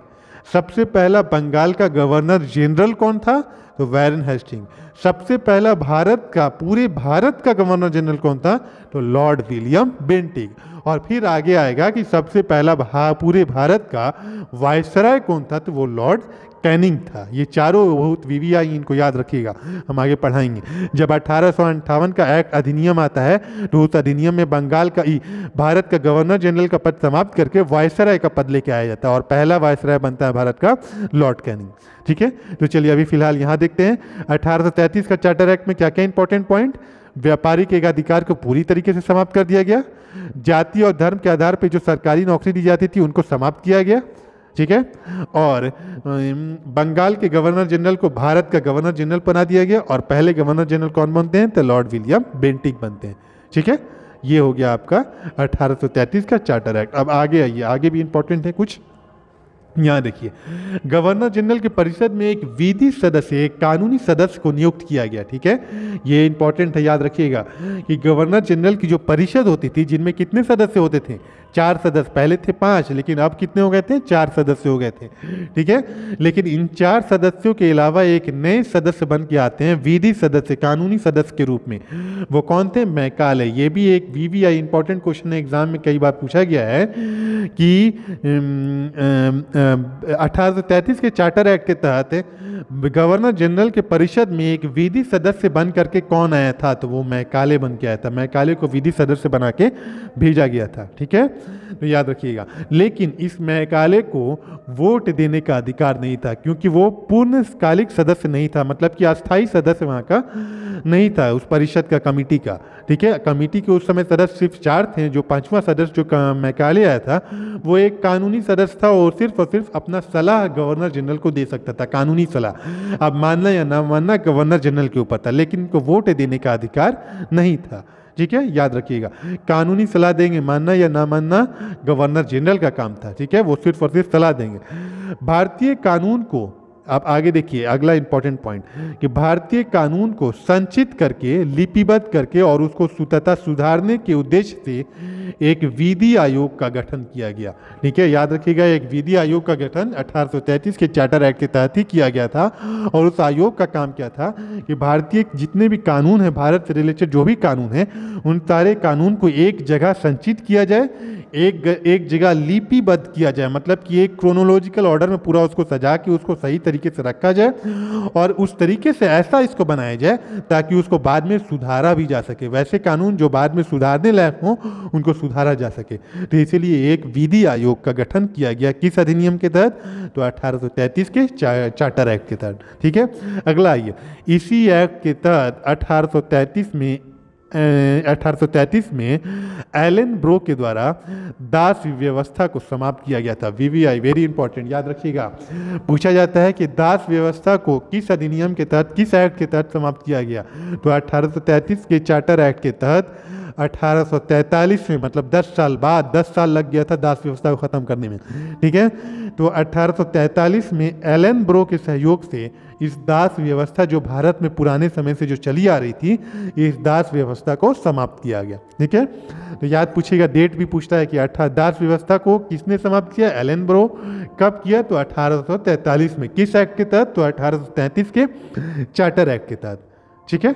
सबसे पहला बंगाल का गवर्नर जनरल कौन था? तो वैरेन हेस्टिंग। सबसे पहला पूरे भारत का गवर्नर जनरल कौन था? तो लॉर्ड विलियम बेंटिक। और फिर आगे आएगा कि सबसे पहला पूरे भारत का वायसराय कौन था? तो वो लॉर्ड कैनिंग था। ये चारों बहुत VVI, इनको याद रखिएगा, हम आगे पढ़ाएंगे। जब 1858 का एक्ट अधिनियम आता है, तो उस अधिनियम में भारत का गवर्नर जनरल का पद समाप्त करके वायसराय का पद लेके आया जाता है, और पहला वायसराय बनता है भारत का लॉर्ड कैनिंग। ठीक है, तो चलिए अभी फिलहाल यहाँ देखते हैं 1833 का चार्टर एक्ट में क्या क्या इंपॉर्टेंट पॉइंट। व्यापारिक एकाधिकार को पूरी तरीके से समाप्त कर दिया गया। जाति और धर्म के आधार पर जो सरकारी नौकरी दी जाती थी उनको समाप्त किया गया। ठीक है, और बंगाल के गवर्नर जनरल को भारत का गवर्नर जनरल बना दिया गया, और पहले गवर्नर जनरल कौन बनते हैं? तो लॉर्ड विलियम बेंटिक बनते हैं। ठीक है, ये हो गया आपका 1833 का चार्टर एक्ट। अब आगे आइए, आगे भी इंपॉर्टेंट है कुछ। यहाँ देखिए, गवर्नर जनरल के परिषद में एक विधि सदस्य, एक कानूनी सदस्य को नियुक्त किया गया। ठीक है, ये इंपॉर्टेंट है, याद रखिएगा कि गवर्नर जनरल की जो परिषद होती थी, जिनमें कितने सदस्य होते थे? 4 सदस्य। पहले थे 5, लेकिन अब कितने हो गए थे? 4 सदस्य हो गए थे। ठीक है, लेकिन इन 4 सदस्यों के अलावा एक नए सदस्य बन के आते हैं विधि सदस्य, कानूनी सदस्य के रूप में। वो कौन थे? मैकाले। ये भी एक VVI इंपॉर्टेंट क्वेश्चन है, एग्जाम में कई बार पूछा गया है कि 1833 के चार्टर एक्ट के तहत गवर्नर जनरल के परिषद में एक विधि सदस्य बन करके कौन आया था? तो वो मैकाले बन के आया था। मैकाले को विधि सदस्य बना के भेजा गया था। ठीक है, तो याद रखिएगा। लेकिन इस मैकाले को वोट देने का अधिकार नहीं था, क्योंकि वो पूर्णकालिक सदस्य नहीं था, मतलब कि अस्थायी सदस्य वहाँ का नहीं था, उस परिषद का, कमिटी का। ठीक है, कमिटी के उस समय सदस्य सिर्फ 4 थे। जो 5वां सदस्य जो मैकाले आया था, वो एक कानूनी सदस्य था, और सिर्फ अपना सलाह गवर्नर जनरल को दे सकता था, कानूनी सलाह। अब मानना या ना मानना गवर्नर जनरल के ऊपर था, लेकिन इनको वोट देने का अधिकार नहीं था। ठीक है, याद रखिएगा, कानूनी सलाह देंगे, मानना या ना मानना गवर्नर जनरल का काम था। ठीक है, वो सिर्फ और सिर्फ सलाह देंगे। भारतीय कानून को, आप आगे देखिए, अगला इंपॉर्टेंट पॉइंट, कि भारतीय कानून को संचित करके, लिपिबद्ध करके और उसको तथा सुधारने के उद्देश्य से एक विधि आयोग का गठन किया गया। ठीक है, याद रखिएगा, एक विधि आयोग का गठन 1833 के चार्टर एक्ट के तहत ही किया गया था। और उस आयोग का काम क्या था कि भारतीय जितने भी कानून हैं, भारत से रिलेटेड जो भी कानून है, उन सारे कानून को एक जगह संचित किया जाए, एक जगह लिपिबद्ध किया जाए, मतलब कि एक क्रोनोलॉजिकल ऑर्डर में पूरा उसको सजा के उसको सही तरीके से रखा जाए और उस तरीके से ऐसा इसको बनाया जाए ताकि उसको बाद में सुधारा भी जा सके। वैसे कानून जो बाद में सुधारने लायक हो उनको सुधारा जा सके। तो इसीलिए एक विधि आयोग का गठन किया गया, किस अधिनियम के तहत? तो 1833 के चार्टर एक्ट के तहत। ठीक है, अगला आइए, इसी एक्ट के तहत 1833 में एलन ब्रो के द्वारा दास व्यवस्था को समाप्त किया गया था। वीवीआई वेरी इंपॉर्टेंट, याद रखिएगा। पूछा जाता है कि दास व्यवस्था को किस अधिनियम के तहत, किस एक्ट के तहत समाप्त किया गया? तो 1833 के चार्टर एक्ट के तहत 1843 में, मतलब 10 साल बाद, 10 साल लग गया था दास व्यवस्था को ख़त्म करने में। ठीक है, तो 1843 में एलन ब्रो के सहयोग से इस दास व्यवस्था जो भारत में पुराने समय से जो चली आ रही थी, इस दास व्यवस्था को समाप्त किया गया। ठीक है, तो याद पूछेगा, डेट भी पूछता है कि दास व्यवस्था को किसने समाप्त किया? एलन ब्रो। कब किया? तो 1843 में। किस एक्ट के तहत? तो 1833 के चार्टर एक्ट के तहत। ठीक है,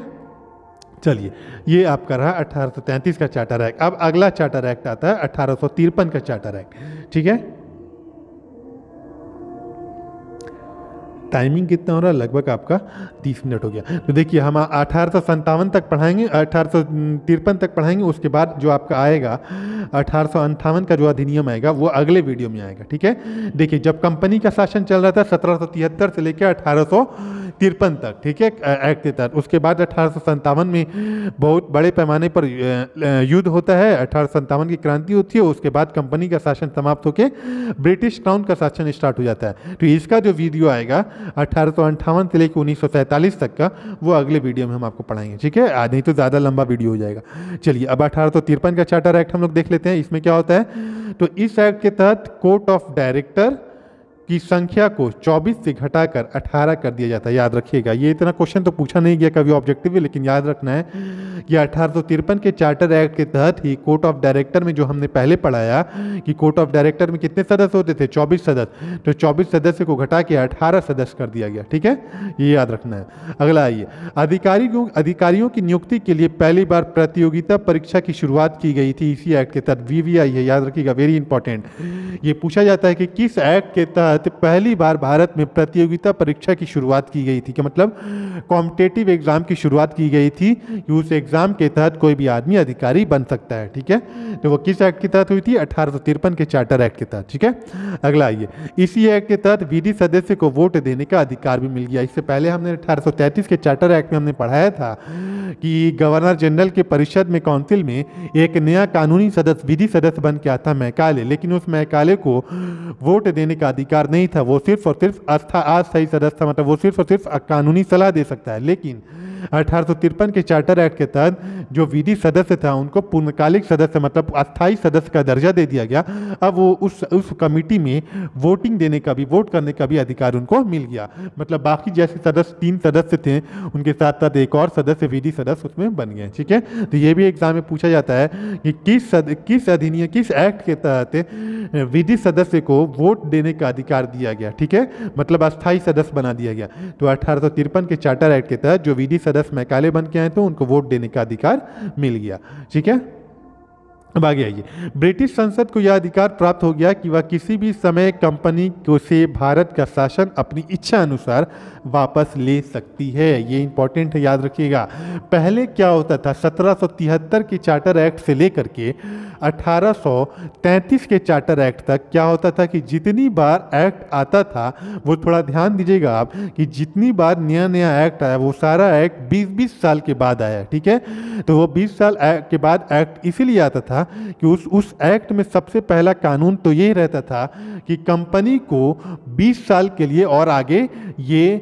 चलिए, ये आपका रहा 1833 का चार्टर एक्ट। अब अगला चार्टर एक्ट आता है 1853 का चार्टर एक्ट। ठीक है, टाइमिंग कितना हो रहा है? लगभग आपका 30 मिनट हो गया। तो देखिए, हम 1857 तक पढ़ाएंगे, 1853 तक पढ़ाएंगे। उसके बाद जो आपका आएगा 1858 का जो अधिनियम आएगा वो अगले वीडियो में आएगा। ठीक है, देखिए, जब कंपनी का शासन चल रहा था 1773 से लेकर 1853 तक, ठीक है, एक्ट के तहत। उसके बाद 1857 में बहुत बड़े पैमाने पर युद्ध होता है, 1857 की क्रांति होती है। उसके बाद कंपनी का शासन समाप्त होकर ब्रिटिश क्राउन का शासन स्टार्ट हो जाता है। तो इसका जो वीडियो आएगा 1858 से लेकर 1947 तक का, वो अगले वीडियो में हम आपको पढ़ाएंगे। ठीक है, नहीं तो ज़्यादा लंबा वीडियो हो जाएगा। चलिए, अब 1853 का चार्टर एक्ट हम लोग देख लेते हैं। इसमें क्या होता है? तो इस एक्ट के तहत कोर्ट ऑफ डायरेक्टर की संख्या को 24 से घटाकर 18 कर दिया जाता है। याद रखिएगा, ये इतना क्वेश्चन तो पूछा नहीं गया कभी ऑब्जेक्टिव में, लेकिन याद रखना है कि 1853 के चार्टर एक्ट के तहत ही कोर्ट ऑफ डायरेक्टर में, जो हमने पहले पढ़ाया कि कोर्ट ऑफ डायरेक्टर में कितने सदस्य होते थे? 24 सदस्य। तो 24 सदस्य को घटा के 18 सदस्य कर दिया गया। ठीक है, ये याद रखना है। अगला आइए, अधिकारियों की नियुक्ति के लिए पहली बार प्रतियोगिता परीक्षा की शुरुआत की गई थी इसी एक्ट के तहत। वीवीआई है, याद रखिएगा, वेरी इंपॉर्टेंट। ये पूछा जाता है कि किस एक्ट के तहत पहली बार भारत में प्रतियोगिता परीक्षा की शुरुआत की गई थी, कि मतलब कॉम्पिटिटिव एग्जाम की शुरुआत की गई थी कि उस एग्जाम के तहत कोई भी आदमी अधिकारी बन सकता है। ठीक है, तो वो किस एक्ट के तहत हुई थी? 1853 के चार्टर एक्ट के तहत। ठीक है, अगला आइए, इसी एक्ट के तहत विधि सदस्य को वोट देने का अधिकार भी मिल गया। इससे पहले हमने 1833 के चार्टर एक्ट में हमने पढ़ाया था कि गवर्नर जनरल के परिषद में, काउंसिल में एक नया कानूनी सदस्य, विधि सदस्य बन के आता, मैकाले। लेकिन उस मैकाले को वोट देने का अधिकार नहीं था, वो सिर्फ और सिर्फ अस्थायी सदस्य था, मतलब वो सिर्फ और सिर्फ कानूनी सलाह दे सकता है। लेकिन 1853 के चार्टर एक्ट के तहत जो विधि सदस्य था उनको पूर्णकालिक सदस्य, मतलब अस्थायी सदस्य का दर्जा दे दिया गया। अब वो उस कमिटी में वोटिंग देने का भी, वोट करने का भी अधिकार उनको मिल गया। मतलब बाकी जैसे सदस्य 3 सदस्य थे, उनके साथ साथ एक और सदस्य, विधि सदस्य उसमें बन गए। ठीक है, तो ये भी एग्जाम में पूछा जाता है कि किस अधिनियम, किस एक्ट के तहत विधि सदस्य को वोट देने का अधिकार दिया गया। ठीक है, मतलब अस्थायी सदस्य बना दिया गया। तो 1853 के चार्टर एक्ट के तहत जो विधि सदस्य मैकाले बन के आए थे उनको वोट देने का अधिकार मिल गया। ठीक है, अब आगे आइए, ब्रिटिश संसद को यह अधिकार प्राप्त हो गया कि वह किसी भी समय कंपनी को से भारत का शासन अपनी इच्छा अनुसार वापस ले सकती है। ये इंपॉर्टेंट है, याद रखिएगा। पहले क्या होता था? 1773 के चार्टर एक्ट से लेकर के 1833 के चार्टर एक्ट तक क्या होता था कि जितनी बार एक्ट आता था, वो थोड़ा ध्यान दीजिएगा आप, कि जितनी बार नया नया एक्ट आया वो सारा एक्ट 20-20 साल के बाद आया। ठीक है, तो वो 20 साल के बाद एक्ट इसीलिए आता था कि उस एक्ट में सबसे पहला कानून तो ये रहता था कि कंपनी को 20 साल के लिए और आगे ये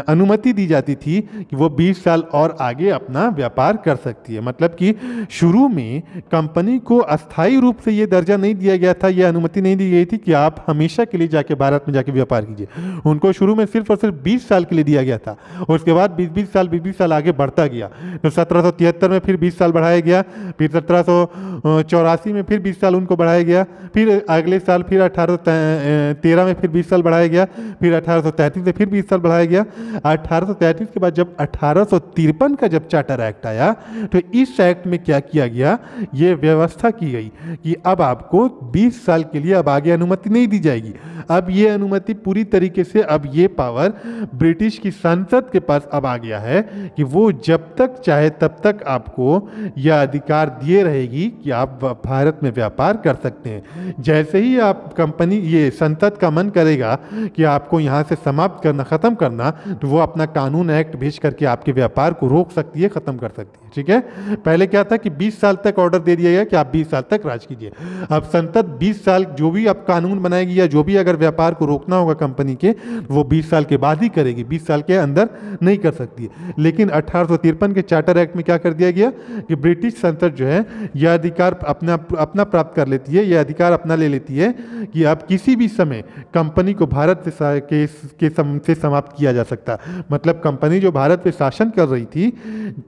अनुमति दी जाती थी कि वो 20 साल और आगे अपना व्यापार कर सकती है। मतलब कि शुरू में कंपनी को अस्थायी रूप से ये दर्जा नहीं दिया गया था, ये अनुमति नहीं दी गई थी कि आप हमेशा के लिए जाके भारत में जाके व्यापार कीजिए। उनको शुरू में सिर्फ और सिर्फ 20 साल के लिए दिया गया था, और उसके बाद 20-20 साल आगे बढ़ता गया। तो 1773 में फिर 20 साल बढ़ाया गया, फिर 1784 में फिर 20 साल उनको बढ़ाया गया, फिर अगले साल फिर 1813 में फिर 20 साल बढ़ाया गया, फिर 1833 में फिर 20 साल बढ़ाया गया। 1833 के बाद जब 1853 का जब चार्टर एक्ट आया तो इस एक्ट में क्या किया गया, ये व्यवस्था की गई कि अब आपको 20 साल के लिए अब आगे अनुमति नहीं दी जाएगी। अब ये अनुमति पूरी तरीके से, अब ये पावर ब्रिटिश की संसद के पास अब आ गया है कि वो जब तक चाहे तब तक आपको यह अधिकार दिए रहेगी कि आप भारत में व्यापार कर सकते हैं। जैसे ही आप कंपनी, ये संसद का मन करेगा कि आपको यहाँ से समाप्त करना, ख़त्म करना, तो वो अपना कानून एक्ट भेज करके आपके व्यापार को रोक सकती है, ख़त्म कर सकती है। ठीक है, पहले क्या था कि 20 साल तक ऑर्डर दे दिया गया कि आप 20 साल तक राज कीजिए। अब संसद 20 साल जो भी अब कानून बनाएगी या जो भी अगर व्यापार को रोकना होगा कंपनी के, वो 20 साल के बाद ही करेगी, 20 साल के अंदर नहीं कर सकती है। लेकिन 1853 के चार्टर एक्ट में क्या कर दिया गया कि ब्रिटिश संसद जो है यह अधिकार अपना प्राप्त कर लेती है, यह अधिकार अपना ले लेती है कि अब किसी भी समय कंपनी को भारत से समाप्त किया जा सकता। मतलब कंपनी जो भारत पे शासन कर रही थी,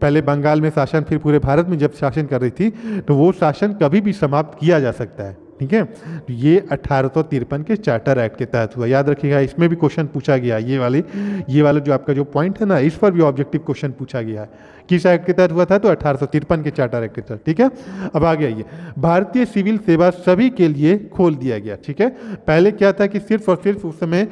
पहले बंगाल में शासन, फिर पूरे भारत में जब शासन कर रही थी, तो वो शासन कभी भी समाप्त किया जा सकता है। ठीक है, तो ये 1853 के चार्टर एक्ट के तहत हुआ। याद रखिएगा, इसमें भी क्वेश्चन पूछा गया, ये वाला जो आपका जो पॉइंट है ना, इस पर भी ऑब्जेक्टिव क्वेश्चन पूछा गया है। किस एक्ट के तहत हुआ था? तो 1853 के चार्टर एक्ट के तहत। ठीक है, अब आ गया ये भारतीय सिविल सेवा सभी के लिए खोल दिया गया। ठीक है, पहले क्या था कि सिर्फ और सिर्फ उस समय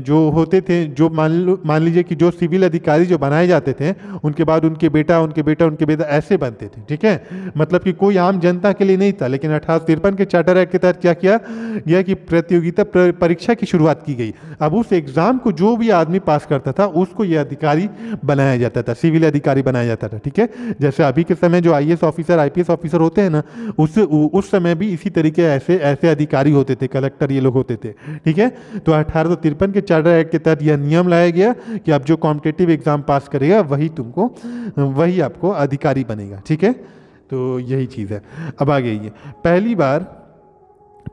जो होते थे, जो मान लीजिए कि जो सिविल अधिकारी जो बनाए जाते थे, उनके बाद उनके बेटा ऐसे बनते थे। ठीक है, मतलब कि कोई आम जनता के लिए नहीं था। लेकिन 1853 के चार्टर एक्ट के तहत क्या किया गया कि प्रतियोगिता परीक्षा की शुरुआत की गई। अब उस एग्जाम को जो भी आदमी पास करता था उसको यह अधिकारी बनाया जाता था, सिविल अधिकारी बनाया जाता था। ठीक है, जैसे अभी के समय जो आईएएस ऑफिसर, आईपीएस ऑफिसर होते हैं ना, उस समय भी इसी तरीके ऐसे अधिकारी होते थे, कलेक्टर ये लोग होते थे। ठीक है, तो 1853 के चार्टर एक्ट के तहत यह नियम लाया गया कि अब जो कॉम्पिटिटिव एग्जाम पास करेगा वही आपको अधिकारी बनेगा। ठीक है, तो यही चीज़ है। अब आ गई है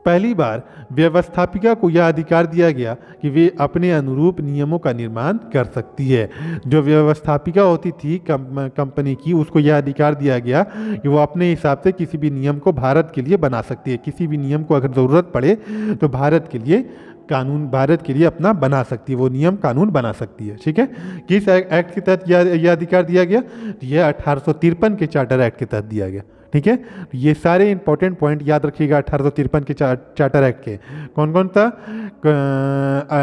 पहली बार व्यवस्थापिका को यह अधिकार दिया गया कि वे अपने अनुरूप नियमों का निर्माण कर सकती है। जो व्यवस्थापिका होती थी कंपनी की, उसको यह अधिकार दिया गया कि वो अपने हिसाब से किसी भी नियम को भारत के लिए बना सकती है। किसी भी नियम को अगर ज़रूरत पड़े तो भारत के लिए अपना बना सकती है, वो नियम कानून बना सकती है। ठीक है, किस एक्ट के तहत यह अधिकार दिया गया? यह 1853 के चार्टर एक्ट के तहत दिया गया। ठीक है, ये सारे इंपॉर्टेंट पॉइंट याद रखिएगा 1853 के चार्टर एक्ट के। कौन कौन था?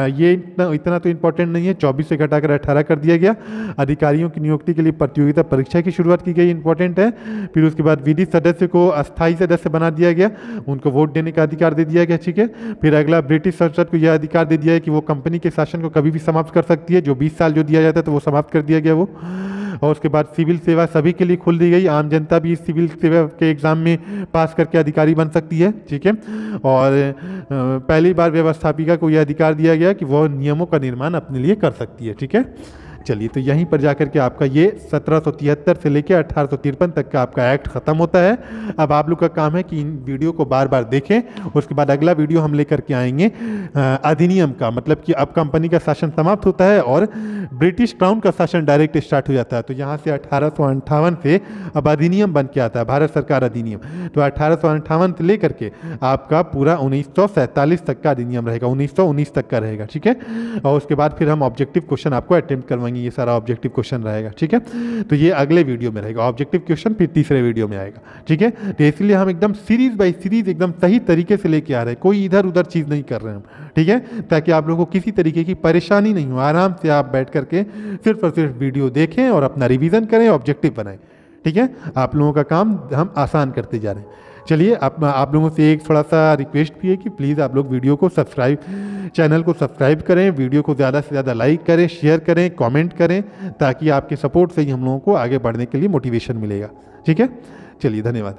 ये इतना तो इंपॉर्टेंट नहीं है, 24 से घटाकर 18 कर दिया गया। अधिकारियों की नियुक्ति के लिए प्रतियोगिता परीक्षा की शुरुआत की गई, इंपॉर्टेंट है। फिर उसके बाद विधिक सदस्य को अस्थायी सदस्य बना दिया गया, उनको वोट देने का अधिकार दे दिया गया। ठीक है, फिर अगला ब्रिटिश संसद को यह अधिकार दे दिया है कि वो कंपनी के शासन को कभी भी समाप्त कर सकती है। जो 20 साल जो दिया जाता है तो वो समाप्त कर दिया गया वो। और उसके बाद सिविल सेवा सभी के लिए खुल दी गई, आम जनता भी इस सिविल सेवा के एग्जाम में पास करके अधिकारी बन सकती है। ठीक है, और पहली बार व्यवस्थापिका को यह अधिकार दिया गया कि वह नियमों का निर्माण अपने लिए कर सकती है। ठीक है, चलिए, तो यहीं पर जाकर के आपका ये 1773 से लेकर 1853 तक का आपका एक्ट खत्म होता है। अब आप लोग का काम है कि इन वीडियो को बार बार देखें। उसके बाद अगला वीडियो हम लेकर के आएंगे अधिनियम का, मतलब कि अब कंपनी का शासन समाप्त होता है और ब्रिटिश क्राउन का शासन डायरेक्ट स्टार्ट हो जाता है। तो यहाँ से 1858 से अब अधिनियम बन के आता है, भारत सरकार अधिनियम। तो 1858 से लेकर के आपका पूरा 1947 तक का अधिनियम रहेगा, 1919 तक का रहेगा। ठीक है, और उसके बाद फिर हम ऑब्जेक्टिव क्वेश्चन आपको अटेम्प्ट करवाएंगे। ये सारा ऑब्जेक्टिव क्वेश्चन रहेगा। ठीक है, तो ये अगले वीडियो में रहेगा ऑब्जेक्टिव क्वेश्चन, फिर तीसरे वीडियो में आएगा। ठीक है, तो इसलिए हम एकदम सीरीज बाय सीरीज एकदम सही तरीके से लेके आ रहे हैं, कोई इधर उधर चीज़ नहीं कर रहे हैं हम। ठीक है, ताकि आप लोगों को किसी तरीके की परेशानी नहीं हो, आराम से आप बैठ करके सिर्फ और सिर्फ वीडियो देखें और अपना रिविजन करें, ऑब्जेक्टिव बनाएं। ठीक है, आप लोगों का काम हम आसान करते जा रहे हैं। चलिए, आप लोगों से एक थोड़ा सा रिक्वेस्ट भी है कि प्लीज़ आप लोग चैनल को सब्सक्राइब करें, वीडियो को ज़्यादा से ज़्यादा लाइक करें, शेयर करें, कमेंट करें, ताकि आपके सपोर्ट से ही हम लोगों को आगे बढ़ने के लिए मोटिवेशन मिलेगा। ठीक है, चलिए, धन्यवाद।